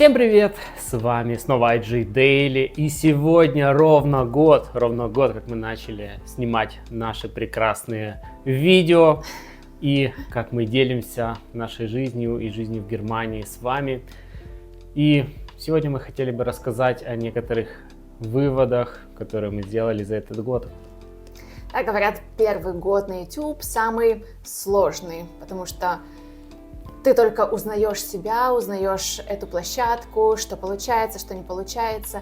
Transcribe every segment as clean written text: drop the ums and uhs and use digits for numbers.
Всем привет! С вами снова IG Daily, и сегодня ровно год, как мы начали снимать наши прекрасные видео и как мы делимся нашей жизнью и жизнью в Германии с вами. И сегодня мы хотели бы рассказать о некоторых выводах, которые мы сделали за этот год. Так говорят, первый год на YouTube самый сложный, потому что ты только узнаешь себя, узнаешь эту площадку, что получается, что не получается.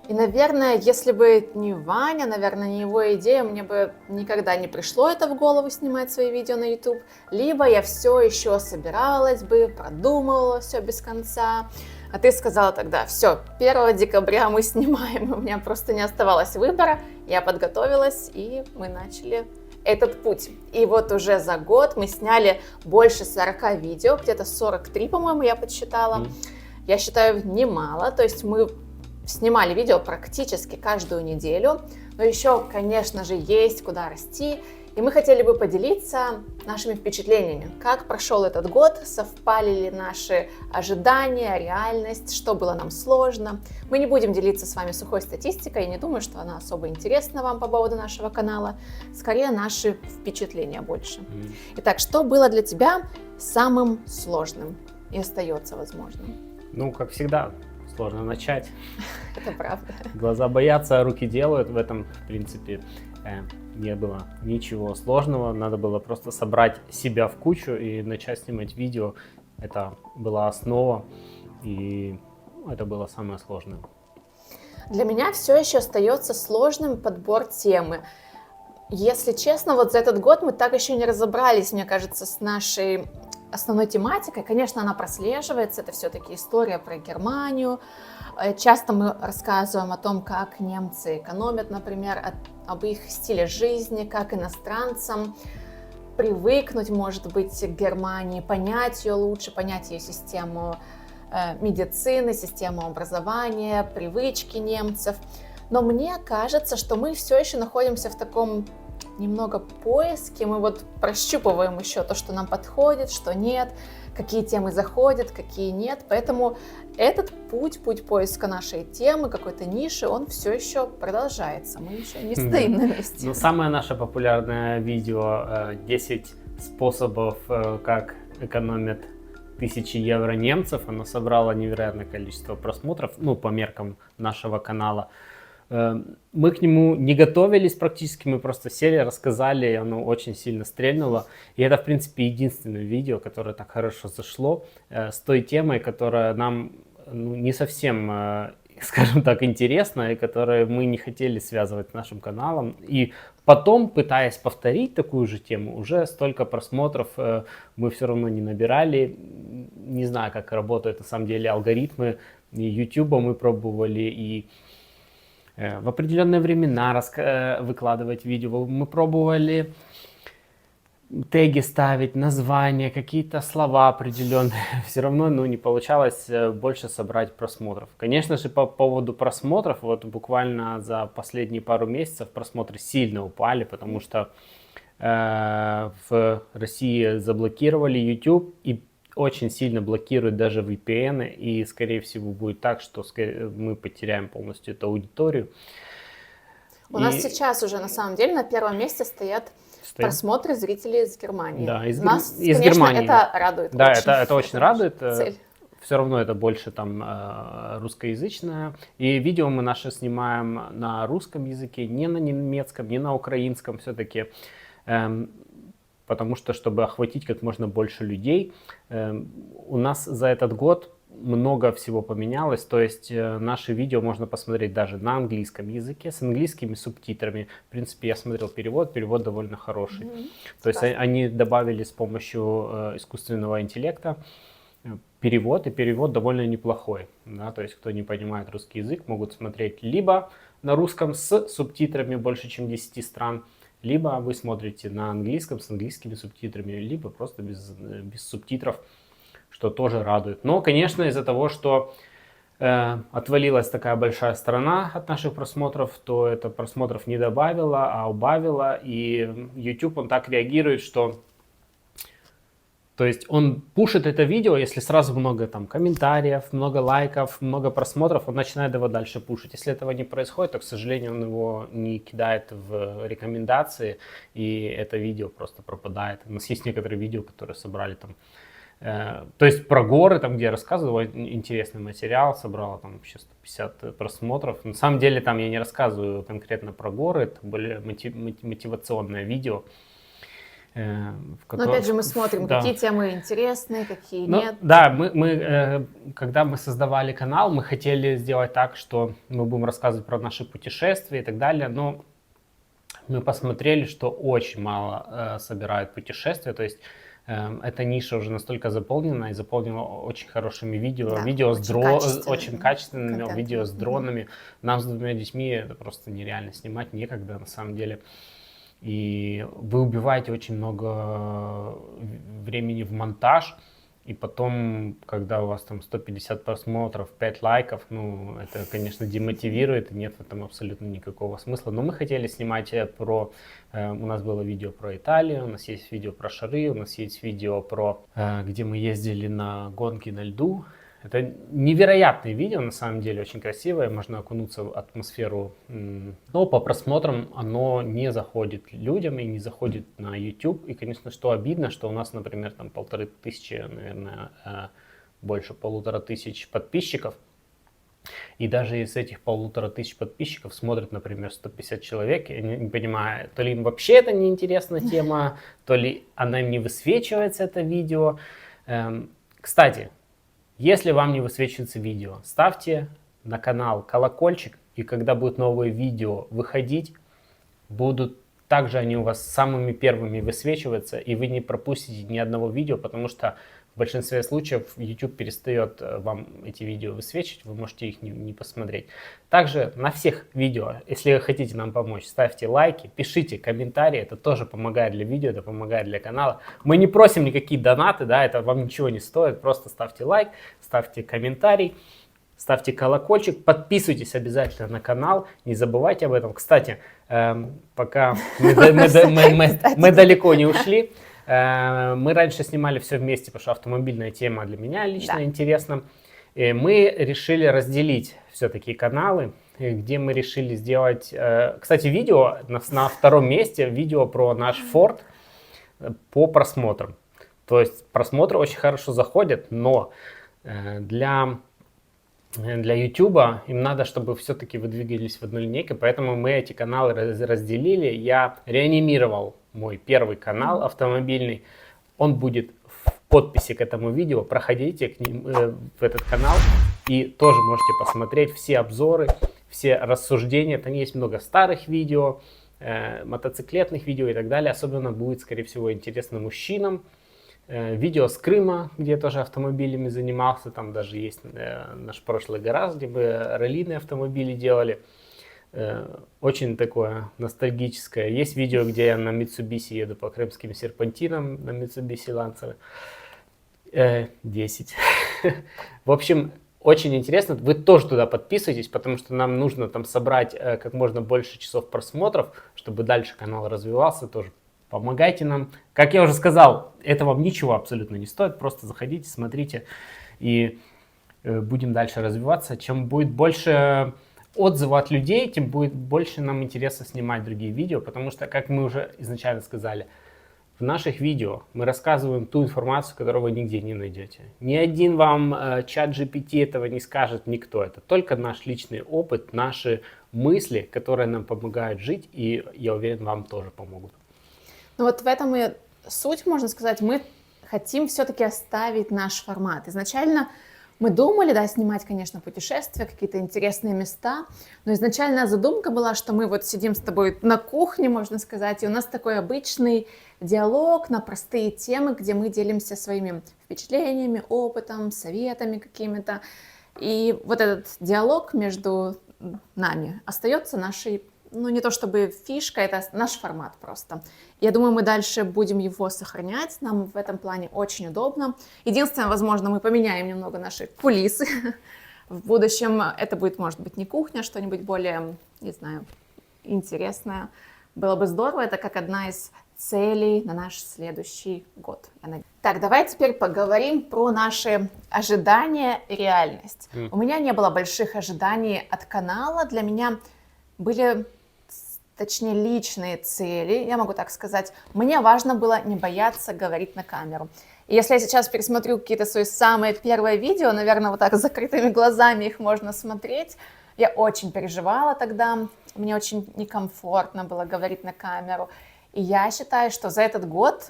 И, наверное, если бы не Ваня, наверное, не его идея, мне бы никогда не пришло это в голову снимать свои видео на YouTube. Либо я все еще собиралась бы, продумывала все без конца. А ты сказала тогда: все, 1 декабря мы снимаем. У меня просто не оставалось выбора. Я подготовилась, и мы начали этот путь. И вот уже за год мы сняли больше 40 видео, где-то 43, по-моему, я подсчитала. Я считаю, немало. То есть мы снимали видео практически каждую неделю. Но еще, конечно же, есть куда расти. И мы хотели бы поделиться нашими впечатлениями. Как прошел этот год, совпали ли наши ожидания, реальность, что было нам сложно. Мы не будем делиться с вами сухой статистикой, я не думаю, что она особо интересна вам по поводу нашего канала. Скорее, наши впечатления больше. Итак, что было для тебя самым сложным и остается возможным? Ну, как всегда, сложно начать. Это правда. Глаза боятся, руки делают. В этом, в принципе, не было ничего сложного. Надо было просто собрать себя в кучу и начать снимать видео. Это была основа, и это было самое сложное. Для меня все еще остается сложным подбор темы. Если честно, вот за этот год мы так еще не разобрались, мне кажется, с нашей основной тематикой. Конечно, она прослеживается, это все-таки история про Германию. Часто мы рассказываем о том, как немцы экономят, например, об их стиле жизни, как иностранцам привыкнуть, может быть, к Германии, понять ее лучше, понять ее систему медицины, систему образования, привычки немцев. Но мне кажется, что мы все еще находимся в таком немного поиске, мы вот прощупываем еще то, что нам подходит, что нет, какие темы заходят, какие нет, поэтому этот путь поиска нашей темы, какой-то ниши, он все еще продолжается, мы еще не стоим на месте. Но самое наше популярное видео 10 способов, как экономят 1000 евро немцев, оно собрало невероятное количество просмотров, ну, по меркам нашего канала. Мы к нему не готовились практически, мы просто сели, рассказали, и оно очень сильно стрельнуло. И это, в принципе, единственное видео, которое так хорошо зашло, с той темой, которая нам не совсем, скажем так, интересна, и которую мы не хотели связывать с нашим каналом. И потом, пытаясь повторить такую же тему, уже столько просмотров мы все равно не набирали. Не знаю, как работают на самом деле алгоритмы YouTube, мы пробовали и в определенные времена выкладывать видео. Мы пробовали теги ставить, названия, какие-то слова определенные. Все равно не получалось больше собрать просмотров. Конечно же, по поводу просмотров, вот буквально за последние пару месяцев просмотры сильно упали, потому что в России заблокировали YouTube и очень сильно блокирует даже VPN, и, скорее всего, будет так, что мы потеряем полностью эту аудиторию. У нас сейчас уже, на самом деле, на первом месте стоят просмотры зрителей из Германии. Да, из Нас, из конечно, Германии. Это радует. Да, очень. это очень радует. Цель. Все равно это больше там русскоязычное. И видео мы наши снимаем на русском языке, не на немецком, не на украинском все-таки. Потому что, чтобы охватить как можно больше людей, у нас за этот год много всего поменялось. То есть наши видео можно посмотреть даже на английском языке, с английскими субтитрами. В принципе, я смотрел перевод довольно хороший. То есть они добавили с помощью искусственного интеллекта перевод, и перевод довольно неплохой. Да? То есть, кто не понимает русский язык, могут смотреть либо на русском с субтитрами больше, чем 10 стран, либо вы смотрите на английском с английскими субтитрами, либо просто без субтитров, что тоже радует. Но, конечно, из-за того, что отвалилась такая большая страна от наших просмотров, то это просмотров не добавило, а убавило. И YouTube, он так реагирует, что То есть он пушит это видео, если сразу много там комментариев, много лайков, много просмотров, он начинает его дальше пушить. Если этого не происходит, то, к сожалению, он его не кидает в рекомендации, и это видео просто пропадает. У нас есть некоторые видео, которые собрали там, то есть про горы, там, где я рассказывал, интересный материал, собрала там вообще 150 просмотров. На самом деле там я не рассказываю конкретно про горы, это более мотивационное видео. Но опять же мы смотрим, да. какие темы интересные, какие Ну, нет. да, когда мы создавали канал, мы хотели сделать так, что мы будем рассказывать про наши путешествия и так далее, но мы посмотрели, что очень мало собирают путешествия, то есть эта ниша уже настолько заполнена и заполнена очень хорошими видео, Да, видео очень качественными, контент. видео с дронами. Нам с 2 детьми это просто нереально снимать, некогда на самом деле. И вы убиваете очень много времени в монтаж, и потом, когда у вас там 150 просмотров, 5 лайков, ну, это, конечно, демотивирует, и нет в этом абсолютно никакого смысла. Но мы хотели снимать про... У нас было видео про Италию, у нас есть видео про шары, у нас есть видео про... где мы ездили на гонки на льду. Это невероятное видео, на самом деле, очень красивое, можно окунуться в атмосферу, но по просмотрам оно не заходит людям и не заходит на YouTube. И, конечно, что обидно, что у нас, например, там 1500, наверное, больше 1500 подписчиков. И даже из этих 1500 подписчиков смотрят, например, 150 человек. Я не понимаю, то ли им вообще это неинтересная тема, то ли она им не высвечивается, это видео. Кстати, если вам не высвечивается видео, ставьте на канал колокольчик, и когда будут новые видео выходить, будут также они у вас самыми первыми высвечиваться, и вы не пропустите ни одного видео, потому что в большинстве случаев YouTube перестает вам эти видео высвечивать, вы можете их не посмотреть. Также на всех видео, если вы хотите нам помочь, ставьте лайки, пишите комментарии, это тоже помогает для видео, это помогает для канала. Мы не просим никакие донаты, да, это вам ничего не стоит, просто ставьте лайк, ставьте комментарий, ставьте колокольчик, подписывайтесь обязательно на канал, не забывайте об этом. Кстати, пока мы далеко не ушли, мы раньше снимали все вместе, потому что автомобильная тема для меня лично интересна. И мы решили разделить все-таки каналы, где мы решили сделать... Кстати, видео на втором месте, видео про наш Ford по просмотрам. То есть просмотры очень хорошо заходят, но для YouTube им надо, чтобы все-таки вы двигались в одну линейку, поэтому мы эти каналы разделили. Я реанимировал мой первый канал автомобильный, он будет в подписи к этому видео, проходите к ним, в этот канал и тоже можете посмотреть все обзоры, все рассуждения. Там есть много старых видео, мотоциклетных видео и так далее, особенно будет, скорее всего, интересно мужчинам. Видео с Крыма, где я тоже автомобилями занимался, там даже есть наш прошлый гараж, где мы раллийные автомобили делали. Очень такое ностальгическое. Есть видео, где я на Mitsubishi еду по крымским серпантинам, на Mitsubishi Lancer 10. В общем, очень интересно. Вы тоже туда подписывайтесь, потому что нам нужно там собрать как можно больше часов просмотров, чтобы дальше канал развивался тоже. Помогайте нам. Как я уже сказал, это вам ничего абсолютно не стоит. Просто заходите, смотрите, и будем дальше развиваться. Чем будет больше отзывов от людей, тем будет больше нам интересно снимать другие видео, потому что, как мы уже изначально сказали, в наших видео мы рассказываем ту информацию, которую вы нигде не найдете. Ни один вам чат GPT этого не скажет, никто. Это только наш личный опыт, наши мысли, которые нам помогают жить, и я уверен, вам тоже помогут. Ну вот в этом и суть, можно сказать, мы хотим все-таки оставить наш формат. Изначально мы думали, да, снимать, конечно, путешествия, какие-то интересные места, но изначально задумка была, что мы вот сидим с тобой на кухне, можно сказать, и у нас такой обычный диалог на простые темы, где мы делимся своими впечатлениями, опытом, советами какими-то. И вот этот диалог между нами остается нашей, ну не то чтобы фишка, это наш формат просто. Я думаю, мы дальше будем его сохранять, нам в этом плане очень удобно. Единственное, возможно, мы поменяем немного наши кулисы. В будущем это будет, может быть, не кухня, что-нибудь более, не знаю, интересное. Было бы здорово, это как одна из целей на наш следующий год. Так, давай теперь поговорим про наши ожидания и реальность. У меня не было больших ожиданий от канала. Для меня были, точнее, личные цели, я могу так сказать. Мне важно было не бояться говорить на камеру. И если я сейчас пересмотрю какие-то свои самые первые видео, наверное, вот так с закрытыми глазами их можно смотреть, я очень переживала тогда, мне очень некомфортно было говорить на камеру. И я считаю, что за этот год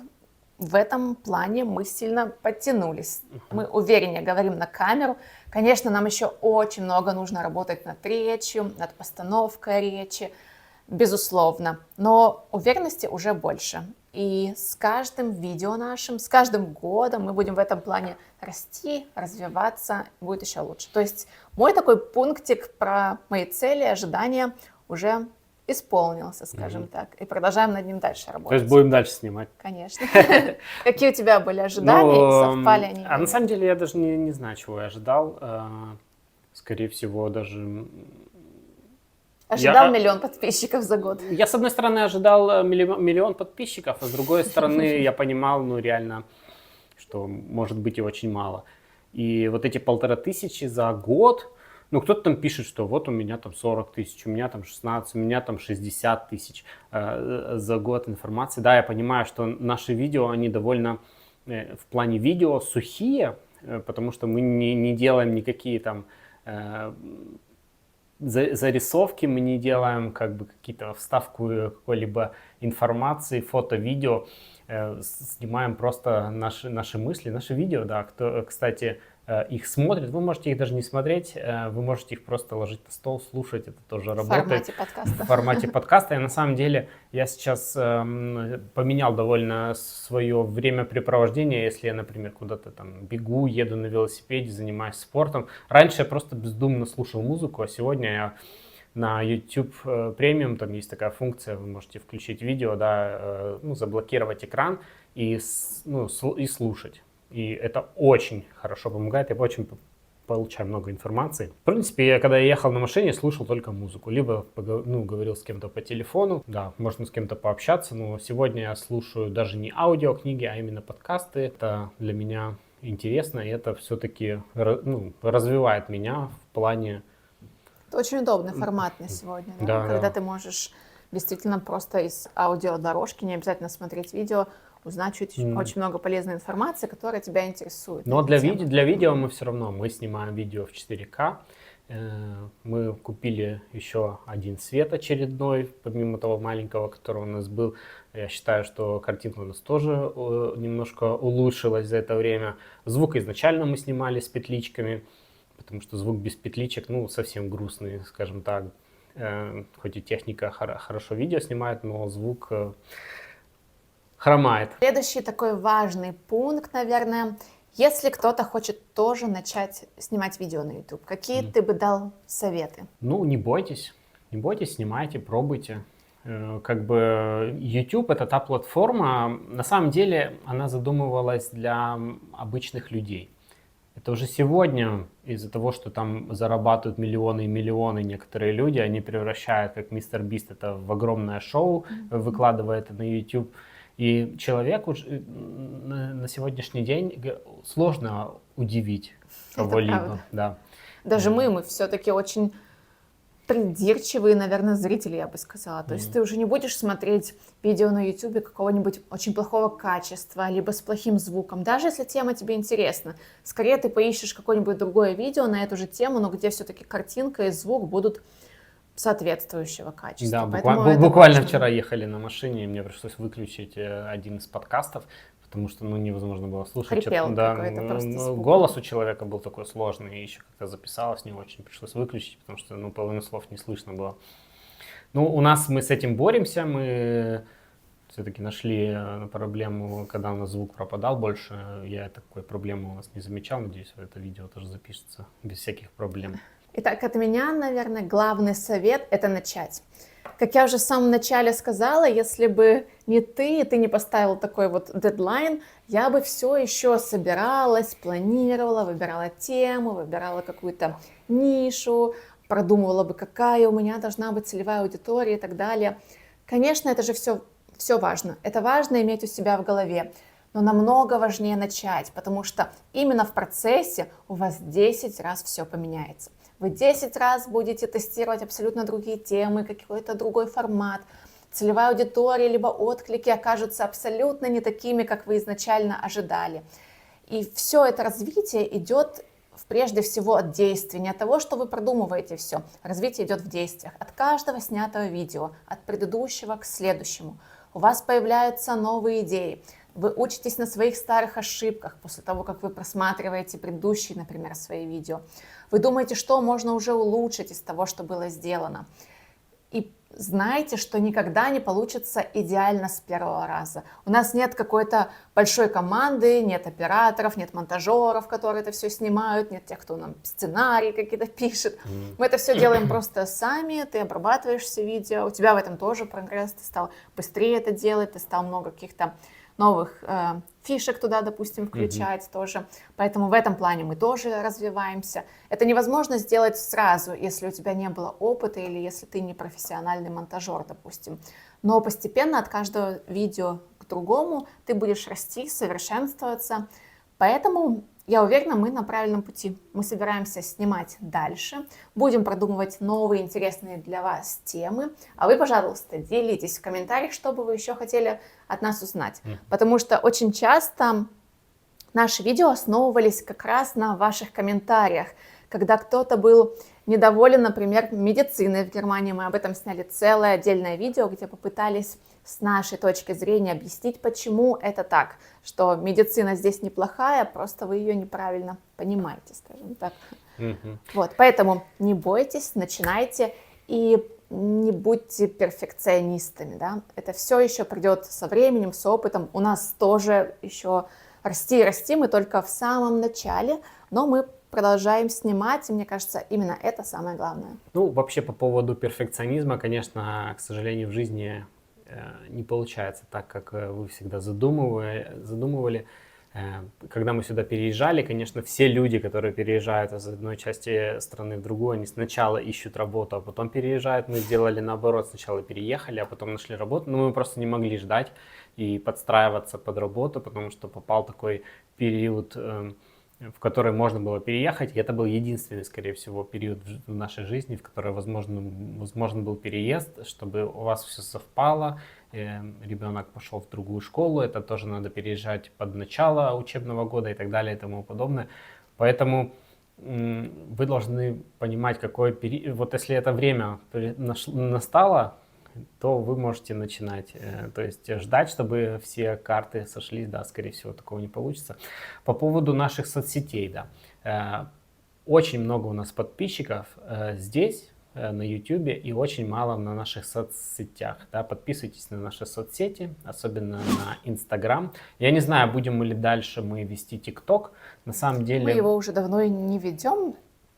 в этом плане мы сильно подтянулись. Мы увереннее говорим на камеру. Конечно, нам еще очень много нужно работать над речью, над постановкой речи, безусловно. Но уверенности уже больше. И с каждым видео нашим, с каждым годом мы будем в этом плане расти, развиваться, будет еще лучше. То есть мой такой пунктик про мои цели, ожидания уже исполнился, скажем так. И продолжаем над ним дальше работать. То есть будем дальше снимать? Конечно. Какие у тебя были ожидания и совпали они? А на самом деле я даже не знаю, чего я ожидал. Скорее всего, даже... Ожидал миллион подписчиков за год. Я, с одной стороны, ожидал миллион подписчиков, а с другой стороны, я понимал, ну, реально, что может быть и очень мало. И вот эти 1500 за год, ну, кто-то там пишет, что вот у меня там 40 тысяч, у меня там 16, у меня там 60 тысяч за год информации. Да, я понимаю, что наши видео, они довольно в плане видео сухие, потому что мы не делаем никакие там... зарисовки, мы не делаем как бы какие-то вставку какой-либо информации, фото, видео, снимаем просто наши мысли, наши видео, да, кто, кстати, их смотрит, вы можете их даже не смотреть, вы можете их просто ложить на стол, слушать, это тоже работает. В формате подкаста. В формате подкаста. И на самом деле я сейчас поменял довольно свое времяпрепровождение, если я, например, куда-то там бегу, еду на велосипеде, занимаюсь спортом. Раньше я просто бездумно слушал музыку, а сегодня я на YouTube Premium, там есть такая функция, вы можете включить видео, да, ну, заблокировать экран и слушать. И это очень хорошо помогает, я очень получаю много информации. В принципе, когда я ехал на машине, слушал только музыку. Либо говорил с кем-то по телефону, да, можно с кем-то пообщаться, но сегодня я слушаю даже не аудиокниги, а именно подкасты. Это для меня интересно, и это все-таки развивает меня в плане... Это очень удобный формат на сегодня, да? Когда ты можешь действительно просто из аудиодорожки, не обязательно смотреть видео, узнать очень много полезной информации, которая тебя интересует. Но для видео мы все равно, мы снимаем видео в 4К. Мы купили еще один свет очередной, помимо того маленького, который у нас был. Я считаю, что картинка у нас тоже немножко улучшилась за это время. Звук изначально мы снимали с петличками, потому что звук без петличек, ну, совсем грустный, скажем так. Хоть и техника хорошо видео снимает, но звук... хромает. Следующий такой важный пункт, наверное, если кто-то хочет тоже начать снимать видео на YouTube, какие ты бы дал советы? Ну, не бойтесь, снимайте, пробуйте. Как бы YouTube — это та платформа, на самом деле она задумывалась для обычных людей. Это уже сегодня из-за того, что там зарабатывают миллионы и миллионы некоторые люди, они превращают, как Мистер Бист, это в огромное шоу, выкладывает это на YouTube. И человеку на сегодняшний день сложно удивить кого-либо. Да. Даже мы все-таки очень придирчивые, наверное, зрители, я бы сказала. То есть ты уже не будешь смотреть видео на YouTube какого-нибудь очень плохого качества, либо с плохим звуком, даже если тема тебе интересна. Скорее ты поищешь какое-нибудь другое видео на эту же тему, но где все-таки картинка и звук будут соответствующего качества. Да, буквально вчера ехали на машине, и мне пришлось выключить один из подкастов, потому что невозможно было слушать. Хрипел какой-то просто звук. Голос у человека был такой сложный, и еще как-то записалось не очень, пришлось выключить, потому что половину слов не слышно было. Мы с этим боремся, мы все-таки нашли проблему, когда у нас звук пропадал больше. Я такой проблемы у нас не замечал, надеюсь, это видео тоже запишется без всяких проблем. Итак, от меня, наверное, главный совет – это начать. Как я уже в самом начале сказала, если бы не ты не поставил такой вот дедлайн, я бы все еще собиралась, планировала, выбирала тему, выбирала какую-то нишу, продумывала бы, какая у меня должна быть целевая аудитория и так далее. Конечно, это же все все важно. Это важно иметь у себя в голове. Но намного важнее начать, потому что именно в процессе у вас 10 раз все поменяется. Вы 10 раз будете тестировать абсолютно другие темы, какой-то другой формат. Целевая аудитория либо отклики окажутся абсолютно не такими, как вы изначально ожидали. И все это развитие идет прежде всего от действий, не от того, что вы продумываете все. Развитие идет в действиях. От каждого снятого видео, от предыдущего к следующему. У вас появляются новые идеи. Вы учитесь на своих старых ошибках после того, как вы просматриваете предыдущие, например, свои видео. Вы думаете, что можно уже улучшить из того, что было сделано. И знайте, что никогда не получится идеально с первого раза. У нас нет какой-то большой команды, нет операторов, нет монтажеров, которые это все снимают, нет тех, кто нам сценарии какие-то пишет. Мы это все делаем просто сами, ты обрабатываешь все видео, у тебя в этом тоже прогресс, ты стал быстрее это делать, ты стал много каких-то новых фишек туда, допустим, включать тоже. Поэтому в этом плане мы тоже развиваемся. Это невозможно сделать сразу, если у тебя не было опыта или если ты не профессиональный монтажер, допустим. Но постепенно от каждого видео к другому ты будешь расти, совершенствоваться. Поэтому я уверена, мы на правильном пути. Мы собираемся снимать дальше, будем продумывать новые интересные для вас темы. А вы, пожалуйста, делитесь в комментариях, что бы вы еще хотели от нас узнать. Потому что очень часто наши видео основывались как раз на ваших комментариях. Когда кто-то был недоволен, например, медициной в Германии, мы об этом сняли целое отдельное видео, где попытались с нашей точки зрения объяснить, почему это так, что медицина здесь неплохая, просто вы ее неправильно понимаете, скажем так. Вот, поэтому не бойтесь, начинайте и не будьте перфекционистами, да? Это все еще придет со временем, с опытом. У нас тоже еще расти и расти, мы только в самом начале, но мы продолжаем снимать, и мне кажется, именно это самое главное. Ну, вообще по поводу перфекционизма, конечно, к сожалению, в жизни не получается так, как вы всегда задумывали. Когда мы сюда переезжали, конечно, все люди, которые переезжают из одной части страны в другую, они сначала ищут работу, а потом переезжают. Мы сделали наоборот, сначала переехали, а потом нашли работу. Но мы просто не могли ждать и подстраиваться под работу, потому что попал такой период, в который можно было переехать. И это был единственный, скорее всего, период в нашей жизни, в который возможен был переезд, чтобы у вас все совпало. Ребенок пошел в другую школу, это тоже надо переезжать под начало учебного года и так далее и тому подобное. Поэтому вы должны понимать, какой период. Вот если это время настало, то вы можете начинать, то есть ждать, чтобы все карты сошлись, да, скорее всего, такого не получится. По поводу наших соцсетей, да, очень много у нас подписчиков здесь, на YouTube, и очень мало на наших соцсетях, да, подписывайтесь на наши соцсети, особенно на Instagram. Я не знаю, будем ли дальше мы вести TikTok, на самом деле... Мы его уже давно не ведем.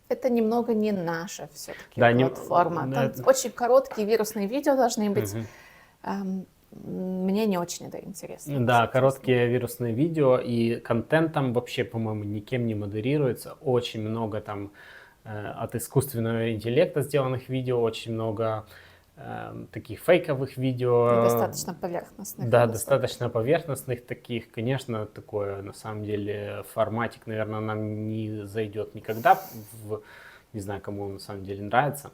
Это немного не наша все-таки платформа. Там очень короткие вирусные видео должны быть. Мне не очень это интересно. Да, короткие вирусные видео, и контент там вообще, по-моему, никем не модерируется. Очень много там от искусственного интеллекта сделанных видео, очень много таких фейковых видео. И достаточно поверхностных. Да, достаточно поверхностных таких. Конечно, такое на самом деле форматик, наверное, нам не зайдет никогда. Не знаю, кому он на самом деле нравится.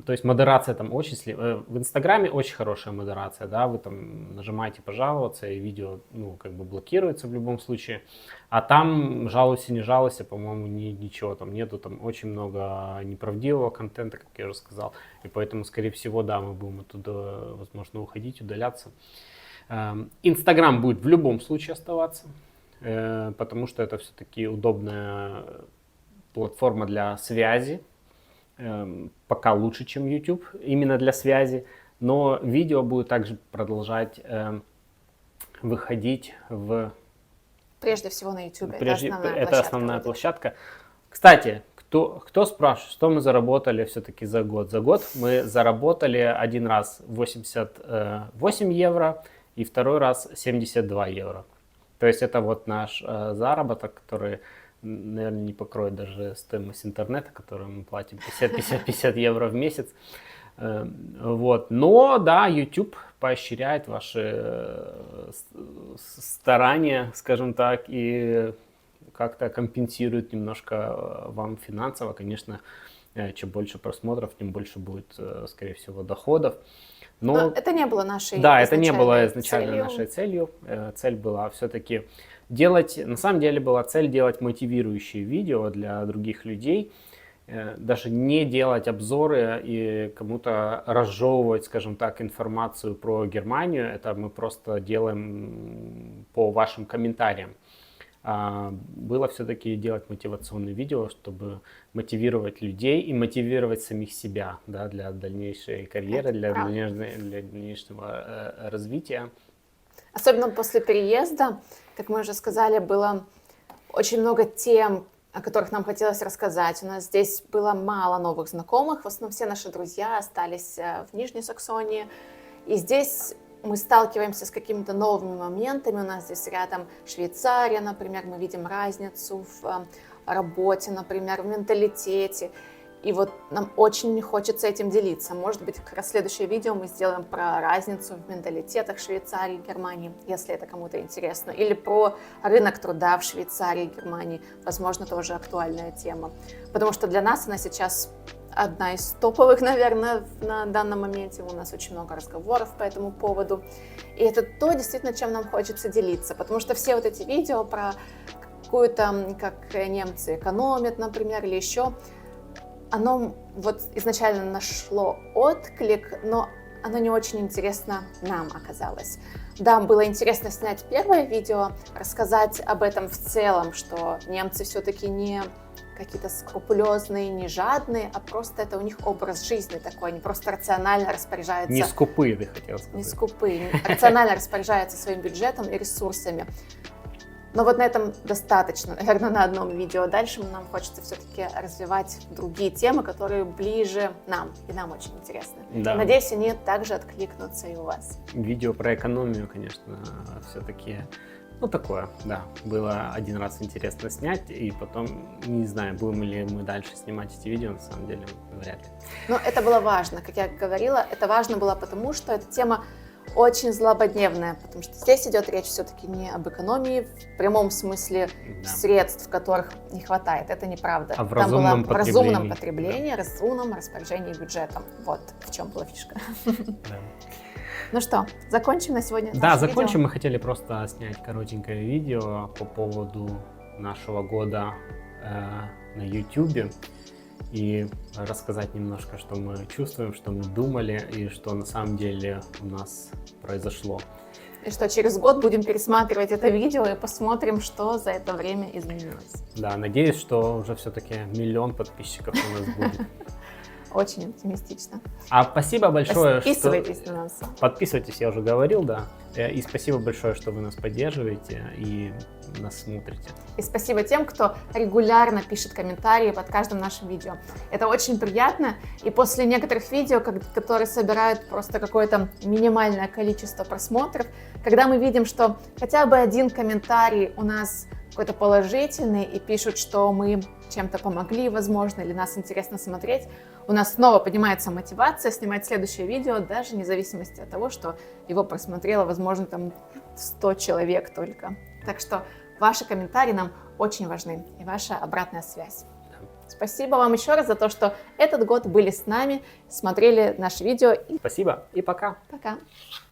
То есть модерация там очень... В Инстаграме очень хорошая модерация, да, вы там нажимаете пожаловаться, и видео, ну, как бы блокируется в любом случае. А там жалуйся, не жалуйся, по-моему, ничего там нету, там очень много неправдивого контента, как я уже сказал. И поэтому, скорее всего, да, мы будем оттуда, возможно, уходить, удаляться. Инстаграм будет в любом случае оставаться, потому что это все-таки удобная платформа для связи. Пока лучше, чем YouTube, именно для связи, но видео будет также продолжать выходить Прежде всего на YouTube, это основная площадка. Кстати, кто спрашивает, что мы заработали все-таки за год? За год мы заработали один раз 88 евро и второй раз 72 евро. То есть это вот наш заработок, который... наверное, не покроет даже стоимость интернета, которую мы платим 50 евро в месяц. Вот. Но да, YouTube поощряет ваши старания, скажем так, и как-то компенсирует немножко вам финансово. Конечно, чем больше просмотров, тем больше будет, скорее всего, доходов. Но это не было нашей Да, это не было изначально целью. нашей целью. Цель была все-таки делать, на самом деле была цель делать мотивирующие видео для других людей, даже не делать обзоры и кому-то разжевывать, скажем так, информацию про Германию. Это мы просто делаем по вашим комментариям. Было все-таки делать мотивационные видео, чтобы мотивировать людей и мотивировать самих себя, да, для дальнейшей карьеры, для дальнейшего развития. Особенно после переезда, как мы уже сказали, было очень много тем, о которых нам хотелось рассказать. У нас здесь было мало новых знакомых, в основном все наши друзья остались в Нижней Саксонии. И здесь мы сталкиваемся с какими-то новыми моментами. У нас здесь рядом Швейцария, например, мы видим разницу в работе, например, в менталитете. И вот нам очень хочется этим делиться. Может быть, как раз следующее видео мы сделаем про разницу в менталитетах Швейцарии и Германии, если это кому-то интересно. Или про рынок труда в Швейцарии и Германии. Возможно, тоже актуальная тема. Потому что для нас она сейчас одна из топовых, наверное, на данном моменте. У нас очень много разговоров по этому поводу. И это то, действительно, чем нам хочется делиться. Потому что все вот эти видео про какую-то, как немцы экономят, например, или еще, оно вот изначально нашло отклик, но оно не очень интересно нам оказалось. Да, было интересно снять первое видео, рассказать об этом в целом, что немцы все-таки не какие-то скрупулезные, не жадные, а просто это у них образ жизни такой, они просто рационально распоряжаются. Не скупые, ты хотел сказать. Не скупые, рационально распоряжаются своим бюджетом и ресурсами. Но вот на этом достаточно, наверное, на одном видео. Дальше нам хочется все-таки развивать другие темы, которые ближе нам, и нам очень интересны. Да. И, надеюсь, они также откликнутся и у вас. Видео про экономию, конечно, все-таки, ну, такое, да. Было один раз интересно снять, и потом, не знаю, будем ли мы дальше снимать эти видео, на самом деле, вряд ли. Но это было важно, как я говорила, это важно было потому, что эта тема очень злободневная, потому что здесь идет речь все-таки не об экономии в прямом смысле средств, которых не хватает. Это неправда. А в разумном потреблении. В разумном потреблении, разумном распоряжении бюджетом. Вот в чем была фишка. Да. Ну что, закончим на сегодня? Да, закончим. Мы хотели просто снять коротенькое видео по поводу нашего года на YouTube. И рассказать немножко, что мы чувствуем, что мы думали и что на самом деле у нас произошло. И что через год будем пересматривать это видео и посмотрим, что за это время изменилось. Да, надеюсь, что уже все-таки 1 миллион подписчиков у нас будет. Очень оптимистично. А спасибо большое, Подписывайтесь на нас. Подписывайтесь, я уже говорил, да. И спасибо большое, что вы нас поддерживаете и нас смотрите. И спасибо тем, кто регулярно пишет комментарии под каждым нашим видео. Это очень приятно. И после некоторых видео, которые собирают просто какое-то минимальное количество просмотров, когда мы видим, что хотя бы один комментарий у нас какой-то положительный и пишут, что мы чем-то помогли, возможно, или нас интересно смотреть, у нас снова поднимается мотивация снимать следующее видео, даже вне зависимости от того, что его просмотрело, возможно, там 100 человек только. Так что ваши комментарии нам очень важны и ваша обратная связь. Спасибо вам еще раз за то, что этот год были с нами, смотрели наши видео. Спасибо и пока. Пока.